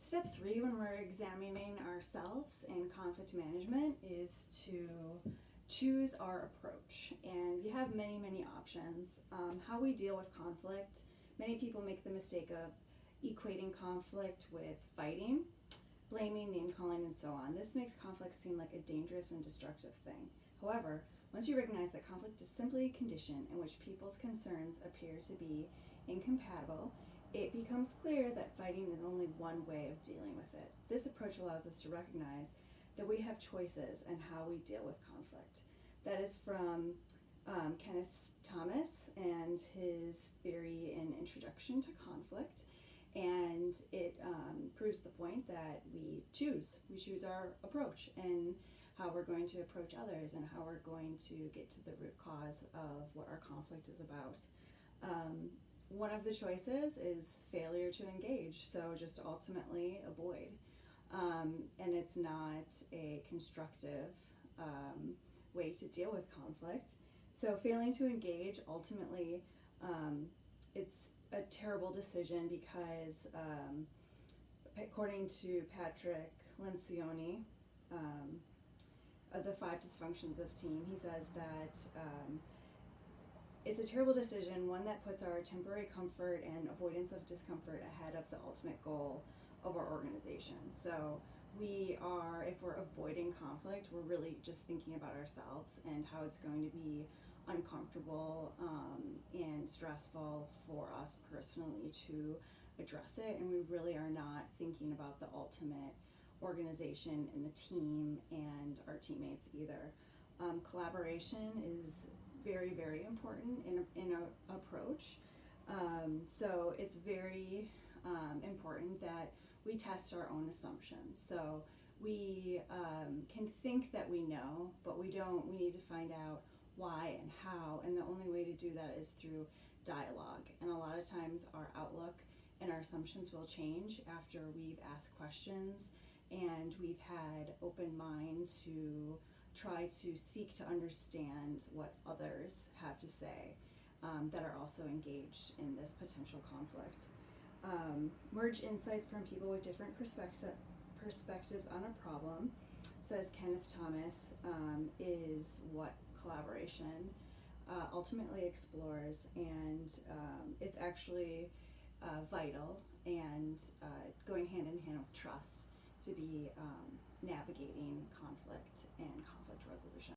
Step three, when we're examining ourselves in conflict management, is to choose our approach. And we have many, many options. How we deal with conflict, many people make the mistake of equating conflict with fighting, blaming, name calling, and so on. This makes conflict seem like a dangerous and destructive thing. However, once you recognize that conflict is simply a condition in which people's concerns appear to be incompatible, it becomes clear that fighting is only one way of dealing with it. This approach allows us to recognize that we have choices in how we deal with conflict. That is from Kenneth Thomas and his theory in Introduction to Conflict. And it proves the point that we choose our approach and how we're going to approach others and how we're going to get to the root cause of what our conflict is about. One of the choices is failure to engage, so just ultimately avoid. And it's not a constructive way to deal with conflict. So failing to engage, ultimately, it's a terrible decision because according to Patrick Lencioni, of the 5 dysfunctions of team, he says that it's a terrible decision, one that puts our temporary comfort and avoidance of discomfort ahead of the ultimate goal of our organization. So if we're avoiding conflict, we're really just thinking about ourselves and how it's going to be uncomfortable and stressful for us personally to address it, and we really are not thinking about the ultimate organization and the team and our teammates either. Collaboration is very, very important in our approach. So it's very important that we test our own assumptions. So we can think that we know, but we don't. We need to find out why and how, and the only way to do that is through dialogue. And a lot of times our outlook and our assumptions will change after we've asked questions and we've had open mind to try to seek to understand what others have to say that are also engaged in this potential conflict. Merge insights from people with different perspectives on a problem, says Kenneth Thomas, is what collaboration ultimately explores, and it's actually vital and going hand in hand with trust to be navigating conflict and conflict resolution.